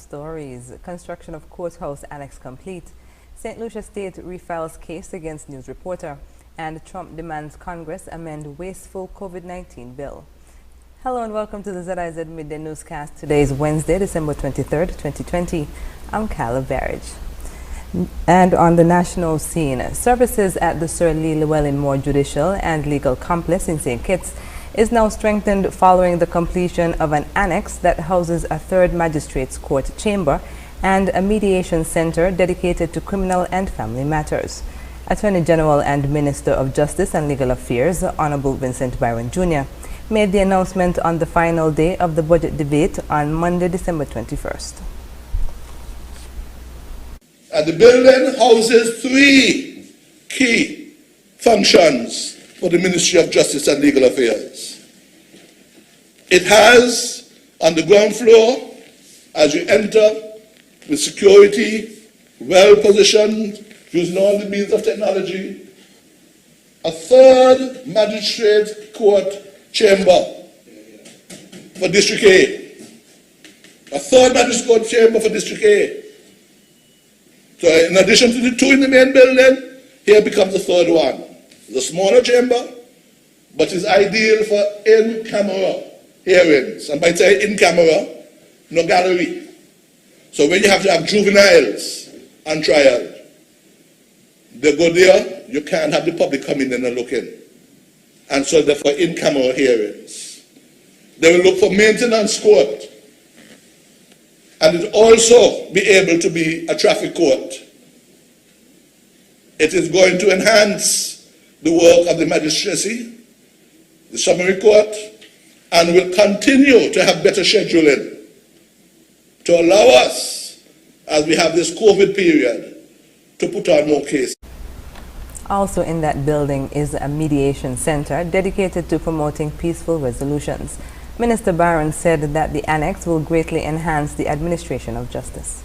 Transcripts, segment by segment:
stories. Construction of courthouse annex complete. St. Lucia State refiles case against news reporter. And Trump demands Congress amend wasteful COVID-19 bill. Hello and welcome to the ZIZ Midday Newscast. Today is Wednesday, December 23rd, 2020. I'm Kyla Barrage. And on the national scene, services at the Sir Lee Llewellyn Moore Judicial and Legal Complex in St. Kitts is now strengthened following the completion of an annex that houses a third magistrates court chamber and a mediation center dedicated to criminal and family matters. Attorney General and Minister of Justice and Legal Affairs, Honorable Vincent Byron Jr., made the announcement on the final day of the budget debate on Monday, December 21st. The building houses three key functions for the Ministry of Justice and Legal Affairs. It has, on the ground floor, as you enter, with security, well-positioned, using all the means of technology, a third magistrate court chamber for District A. A third magistrate court chamber for District A. So in addition to the two in the main building, here becomes the third one. It's a smaller chamber, but it's ideal for in-camera hearings. And by saying in-camera, no gallery. So when you have to have juveniles on trial, they go there, you can't have the public coming in and looking. And so therefore in-camera hearings. They will look for maintenance court. And it will also be able to be a traffic court. It is going to enhance the work of the magistracy, the summary court, and will continue to have better scheduling to allow us, as we have this COVID period, to put on more cases. Also in that building is a mediation center dedicated to promoting peaceful resolutions. Minister Byron said that the annex will greatly enhance the administration of justice.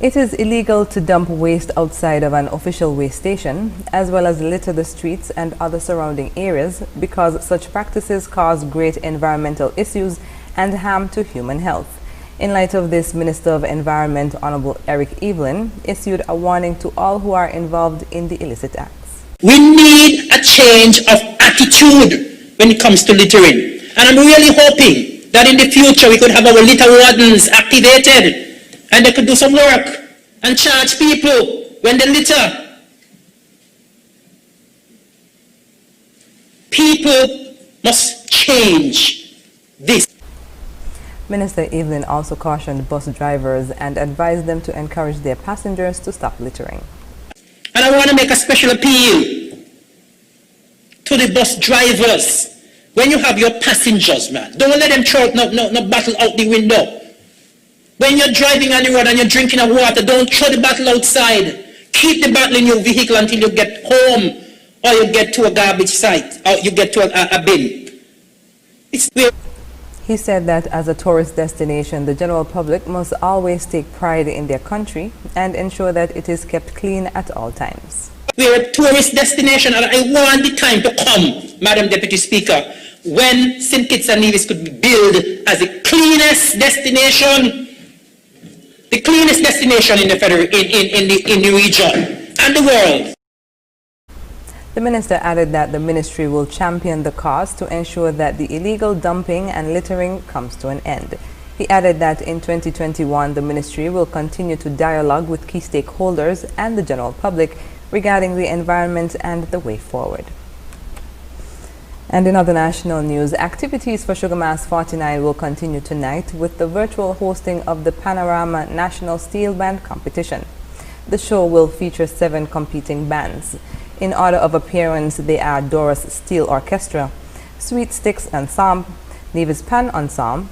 It is illegal to dump waste outside of an official waste station, as well as litter the streets and other surrounding areas, because such practices cause great environmental issues and harm to human health. In light of this, Minister of Environment, Honorable Eric Evelyn, issued a warning to all who are involved in the illicit acts. We need a change of attitude when it comes to littering. And I'm really hoping that in the future we could have our litter wardens activated and they could do some work and charge people when they litter. People must change this. Minister Evelyn also cautioned bus drivers and advised them to encourage their passengers to stop littering. And I want to make a special appeal to the bus drivers. When you have your passengers, man, don't let them throw no bottle out the window. When you're driving on the road and you're drinking a water, don't throw the bottle outside. Keep the bottle in your vehicle until you get home, or you get to a garbage site, or you get to a bin. He said that as a tourist destination, the general public must always take pride in their country and ensure that it is kept clean at all times. We're a tourist destination, and I want the time to come, Madam Deputy Speaker, when St. Kitts and Nevis could be billed as the cleanest destination, in the region and the world. The minister added that the ministry will champion the cause to ensure that the illegal dumping and littering comes to an end. He added that in 2021, the ministry will continue to dialogue with key stakeholders and the general public regarding the environment and the way forward. And in other national news, activities for Sugar Mass 49 will continue tonight with the virtual hosting of the Panorama National Steel Band Competition. The show will feature 7 competing bands. In order of appearance, they are Doris Steel Orchestra, Sweet Sticks Ensemble, Nevis Pan Ensemble,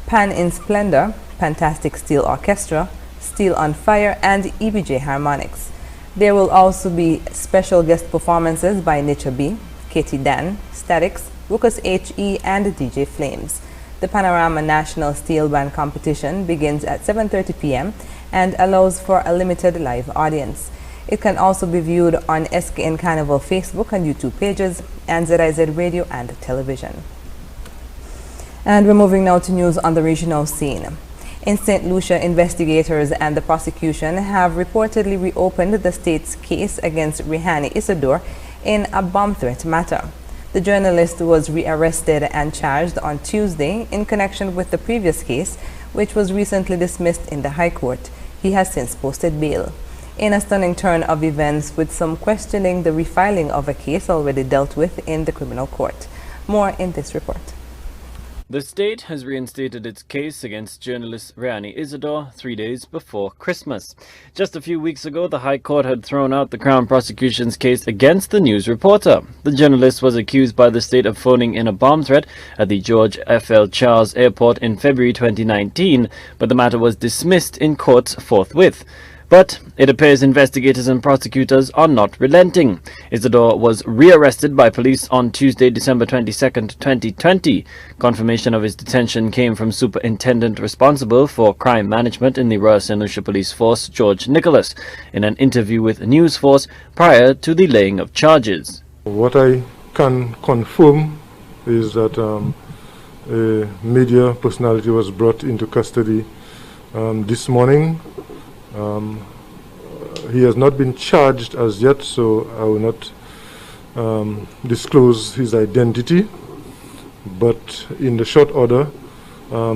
Pan in Splendor, Fantastic Steel Orchestra, Steel on Fire, and EBJ Harmonics. There will also be special guest performances by Nature B, Katie Dan, Statics, Lucas H.E. and DJ Flames. The Panorama National Steel Band Competition begins at 7:30 p.m. and allows for a limited live audience. It can also be viewed on SKN Carnival Facebook and YouTube pages and ZIZ Radio and Television. And we're moving now to news on the regional scene. In St. Lucia, investigators and the prosecution have reportedly reopened the state's case against Rehani Isidore in a bomb threat matter. The journalist was rearrested and charged on Tuesday in connection with the previous case, which was recently dismissed in the High Court. He has since posted bail. In a stunning turn of events, with some questioning the refiling of a case already dealt with in the criminal court. More in this report. The state has reinstated its case against journalist Rehani Isidore 3 days before Christmas. Just a few weeks ago, the High Court had thrown out the Crown prosecution's case against the news reporter. The journalist was accused by the state of phoning in a bomb threat at the George F.L. Charles Airport in February 2019, but the matter was dismissed in courts forthwith. But it appears investigators and prosecutors are not relenting. Isidore was rearrested by police on Tuesday, December 22, 2020. Confirmation of his detention came from Superintendent responsible for crime management in the Royal St. Lucia Police Force, George Nicholas, in an interview with News Force prior to the laying of charges. What I can confirm is that a media personality was brought into custody this morning. He has not been charged as yet, so I will not disclose his identity. But in the short order,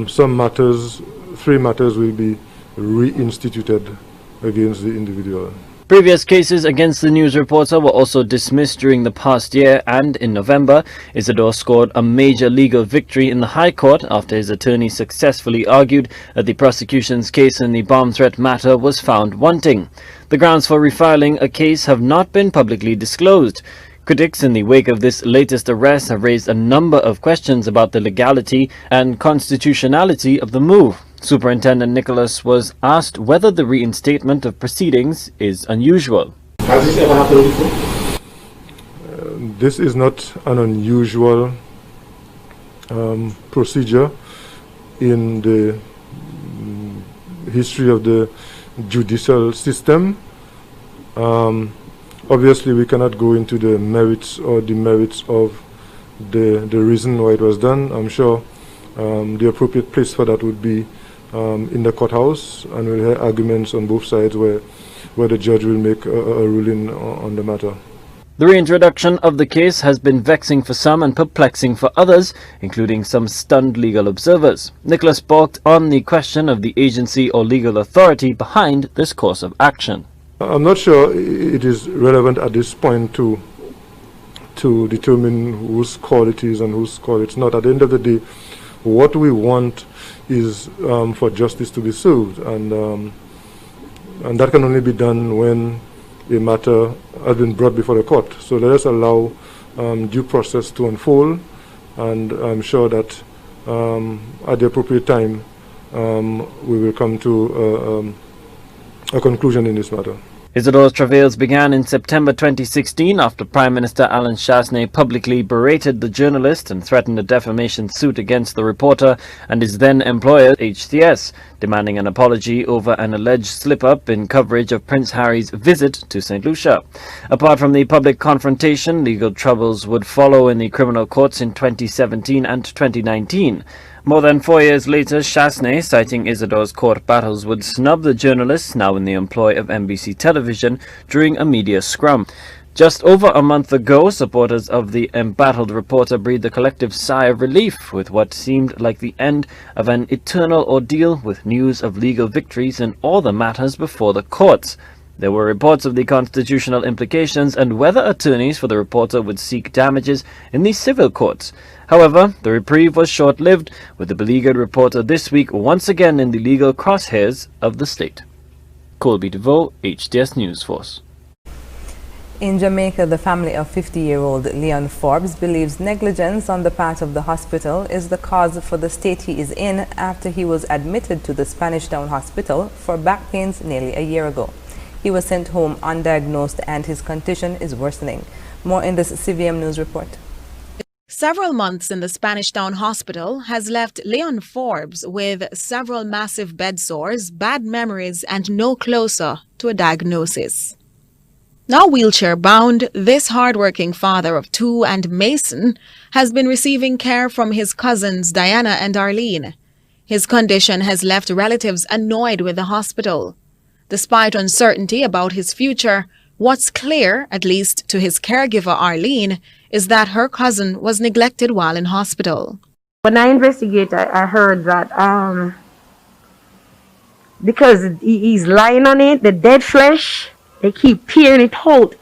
three matters will be reinstituted against the individual. Previous cases against the news reporter were also dismissed during the past year, and in November, Isidore scored a major legal victory in the High Court after his attorney successfully argued that the prosecution's case in the bomb threat matter was found wanting. The grounds for refiling a case have not been publicly disclosed. Critics in the wake of this latest arrest have raised a number of questions about the legality and constitutionality of the move. Superintendent Nicholas was asked whether the reinstatement of proceedings is unusual. Has this ever happened before? This is not an unusual procedure in the history of the judicial system. Obviously, we cannot go into the merits or demerits of the reason why it was done. I'm sure the appropriate place for that would be in the courthouse, and we'll hear arguments on both sides where the judge will make a ruling on the matter. The reintroduction of the case has been vexing for some and perplexing for others, including some stunned legal observers. Nicholas balked on the question of the agency or legal authority behind this course of action. I'm not sure it is relevant at this point to determine whose call it is and whose call it's not. At the end of the day, what we want is for justice to be served, and that can only be done when a matter has been brought before the court. So let us allow due process to unfold, and I'm sure that at the appropriate time we will come to a conclusion in this matter. Isidore's travails began in September 2016 after Prime Minister Alan Chastanet publicly berated the journalist and threatened a defamation suit against the reporter and his then employer HCS, demanding an apology over an alleged slip-up in coverage of Prince Harry's visit to St. Lucia. Apart from the public confrontation, legal troubles would follow in the criminal courts in 2017 and 2019. More than 4 years later, Chastanet, citing Isidore's court battles, would snub the journalist, now in the employ of NBC Television, during a media scrum. Just over a month ago, supporters of the embattled reporter breathed a collective sigh of relief with what seemed like the end of an eternal ordeal, with news of legal victories in all the matters before the courts. There were reports of the constitutional implications and whether attorneys for the reporter would seek damages in the civil courts. However, the reprieve was short-lived, with the beleaguered reporter this week once again in the legal crosshairs of the state. Colby DeVoe, HTS News Force. In Jamaica, the family of 50-year-old Leon Forbes believes negligence on the part of the hospital is the cause for the state he is in after he was admitted to the Spanish Town Hospital for back pains nearly a year ago. He was sent home undiagnosed and his condition is worsening. More in this CVM News report. Several months in the Spanish Town Hospital has left Leon Forbes with several massive bed sores, bad memories, and no closer to a diagnosis. Now wheelchair-bound, this hard-working father of two and Mason has been receiving care from his cousins Diana and Arlene. His condition has left relatives annoyed with the hospital. Despite uncertainty about his future, what's clear, at least to his caregiver Arlene, is that her cousin was neglected while in hospital. When I investigated, I heard that because he's lying on it, the dead flesh, they keep peeling it out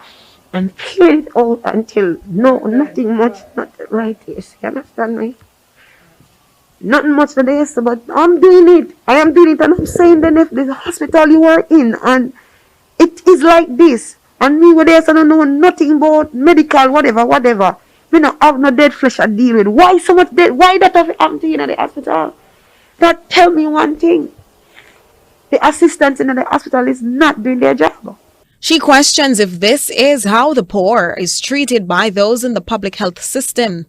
and peeling it out until nothing much, not right here. You understand me? Nothing much today, so but I'm doing it. I am doing it, and I'm saying then if the hospital you are in and it is like this, and me with this, I don't know nothing about medical, whatever. We don't have no dead flesh to deal with. Why so much dead? Why that have happened to you in the hospital? That tell me one thing. The assistants in the hospital is not doing their job. She questions if this is how the poor is treated by those in the public health system.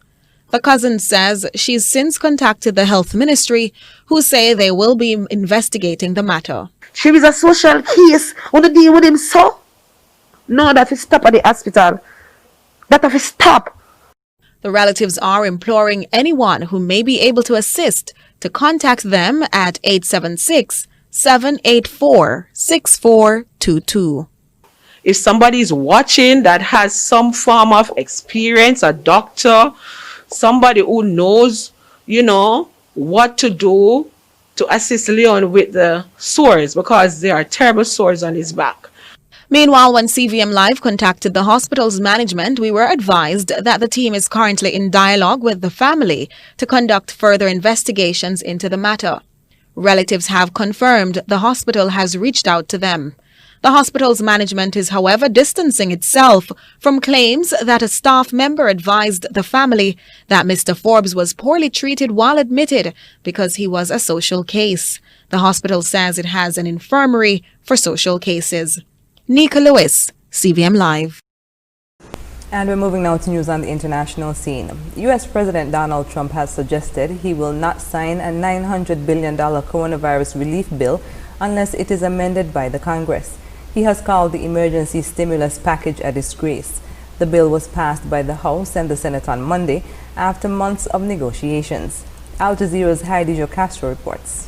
The cousin says she's since contacted the health ministry, who say they will be investigating the matter. She is a social case. Want to deal with him so? No, that will stop at the hospital. That will stop. The relatives are imploring anyone who may be able to assist to contact them at 876-784-6422. If somebody is watching that has some form of experience, a doctor, somebody who knows, what to do to assist Leon with the sores, because there are terrible sores on his back. Meanwhile, when CVM Live contacted the hospital's management, we were advised that the team is currently in dialogue with the family to conduct further investigations into the matter. Relatives have confirmed the hospital has reached out to them. The hospital's management is, however, distancing itself from claims that a staff member advised the family that Mr. Forbes was poorly treated while admitted because he was a social case. The hospital says it has an infirmary for social cases. Nika Lewis, CVM Live. And we're moving now to news on the international scene. U.S. President Donald Trump has suggested he will not sign a $900 billion coronavirus relief bill unless it is amended by the Congress. He has called the emergency stimulus package a disgrace. The bill was passed by the House and the Senate on Monday after months of negotiations. Al Jazeera's Heidi Jo Castro reports.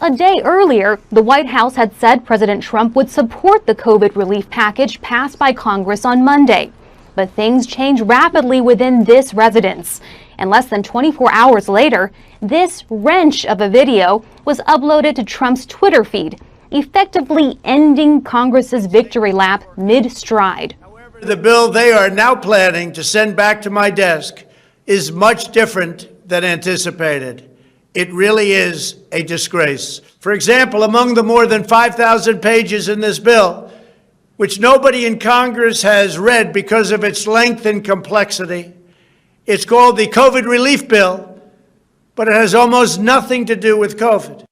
A day earlier, the White House had said President Trump would support the COVID relief package passed by Congress on Monday. But things changed rapidly within this residence. And less than 24 hours later, this wrench of a video was uploaded to Trump's Twitter feed, effectively ending Congress's victory lap mid-stride. The bill they are now planning to send back to my desk is much different than anticipated. It really is a disgrace. For example, among the more than 5,000 pages in this bill, which nobody in Congress has read because of its length and complexity, it's called the COVID relief bill, but it has almost nothing to do with COVID.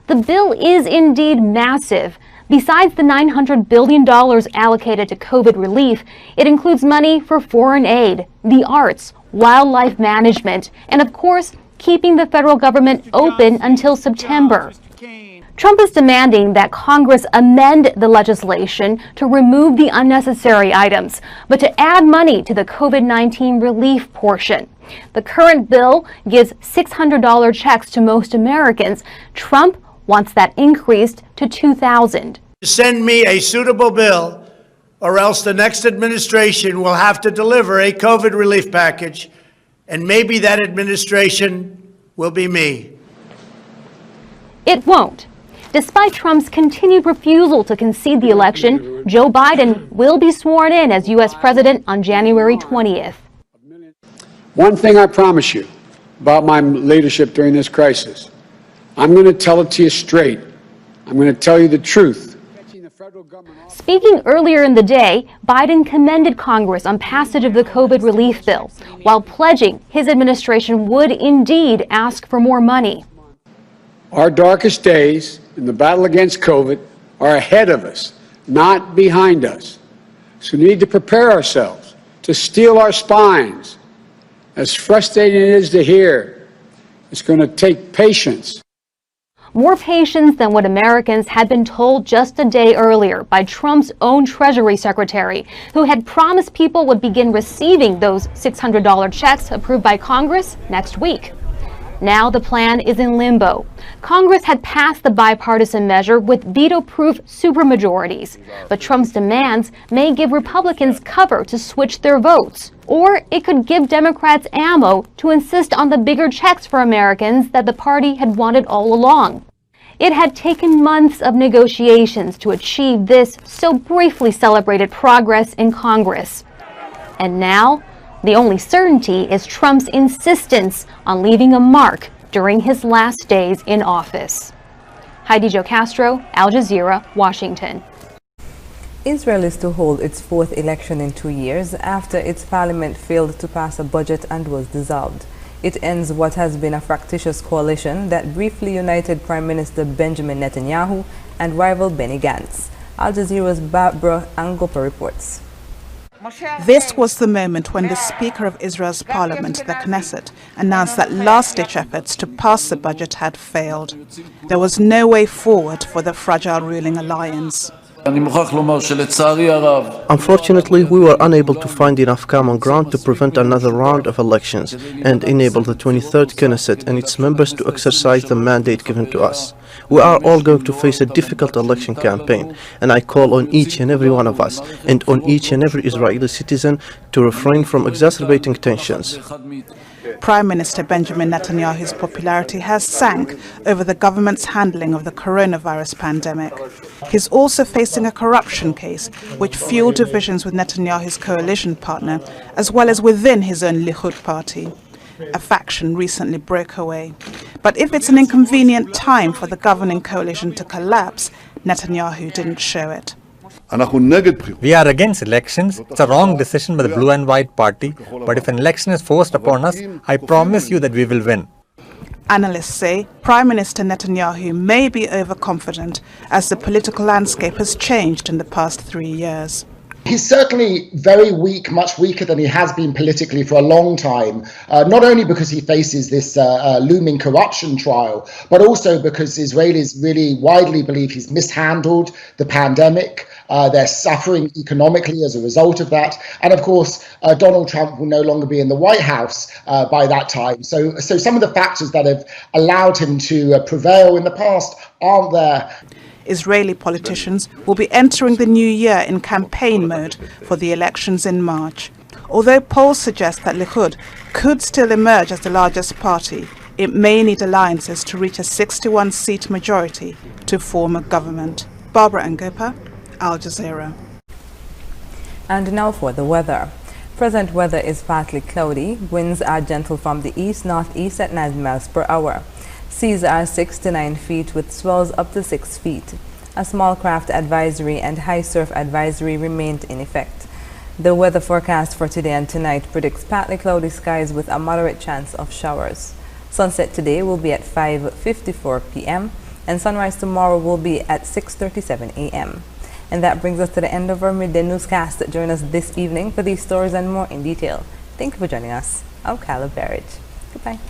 The bill is indeed massive. Besides the $900 billion allocated to COVID relief, it includes money for foreign aid, the arts, wildlife management, and of course, keeping the federal government open until September. Trump is demanding that Congress amend the legislation to remove the unnecessary items, but to add money to the COVID-19 relief portion. The current bill gives $600 checks to most Americans. Trump wants that increased to $2,000. Send me a suitable bill, or else the next administration will have to deliver a COVID relief package, and maybe that administration will be me. It won't. Despite Trump's continued refusal to concede the election, Joe Biden will be sworn in as U.S. president on January 20th. One thing I promise you about my leadership during this crisis, I'm going to tell it to you straight. I'm going to tell you the truth. Speaking earlier in the day, Biden commended Congress on passage of the COVID relief bill, while pledging his administration would indeed ask for more money. Our darkest days in the battle against COVID are ahead of us, not behind us. So we need to prepare ourselves to steel our spines. As frustrating it is to hear, it's going to take patience. More patience than what Americans had been told just a day earlier by Trump's own Treasury Secretary, who had promised people would begin receiving those $600 checks approved by Congress next week. Now the plan is in limbo. Congress had passed the bipartisan measure with veto-proof supermajorities, but Trump's demands may give Republicans cover to switch their votes, or it could give Democrats ammo to insist on the bigger checks for Americans that the party had wanted all along. It had taken months of negotiations to achieve this so briefly celebrated progress in Congress. And now, the only certainty is Trump's insistence on leaving a mark during his last days in office. Heidi Jo Castro, Al Jazeera, Washington. Israel is to hold its fourth election in 2 years after its parliament failed to pass a budget and was dissolved. It ends what has been a fractious coalition that briefly united Prime Minister Benjamin Netanyahu and rival Benny Gantz. Al Jazeera's Barbara Angopa reports. This was the moment when the Speaker of Israel's parliament, the Knesset, announced that last-ditch efforts to pass the budget had failed. There was no way forward for the fragile ruling alliance. Unfortunately, we were unable to find enough common ground to prevent another round of elections and enable the 23rd Knesset and its members to exercise the mandate given to us. We are all going to face a difficult election campaign, and I call on each and every one of us and on each and every Israeli citizen to refrain from exacerbating tensions. Prime Minister Benjamin Netanyahu's popularity has sank over the government's handling of the coronavirus pandemic. He's also facing a corruption case, which fueled divisions with Netanyahu's coalition partner, as well as within his own Likud party. A faction recently broke away. But if it's an inconvenient time for the governing coalition to collapse, Netanyahu didn't show it. We are against elections. It's a wrong decision by the Blue and White Party. But if an election is forced upon us, I promise you that we will win. Analysts say Prime Minister Netanyahu may be overconfident as the political landscape has changed in the past 3 years. He's certainly very weak, much weaker than he has been politically for a long time, not only because he faces this looming corruption trial, but also because Israelis really widely believe he's mishandled the pandemic. They're suffering economically as a result of that. And of course, Donald Trump will no longer be in the White House by that time. So some of the factors that have allowed him to prevail in the past aren't there. Israeli politicians will be entering the new year in campaign mode for the elections in March. Although polls suggest that Likud could still emerge as the largest party, it may need alliances to reach a 61-seat majority to form a government. Barbara Angopa, Al Jazeera. And now for the weather. Present weather is partly cloudy. Winds are gentle from the east-northeast at 9 miles per hour. Seas are 6 to 9 feet with swells up to 6 feet. A small craft advisory and high surf advisory remained in effect. The weather forecast for today and tonight predicts partly cloudy skies with a moderate chance of showers. Sunset today will be at 5:54 p.m. and sunrise tomorrow will be at 6:37 a.m. And that brings us to the end of our midday newscast. Join us this evening for these stories and more in detail. Thank you for joining us. I'm Kyla Barrett. Goodbye.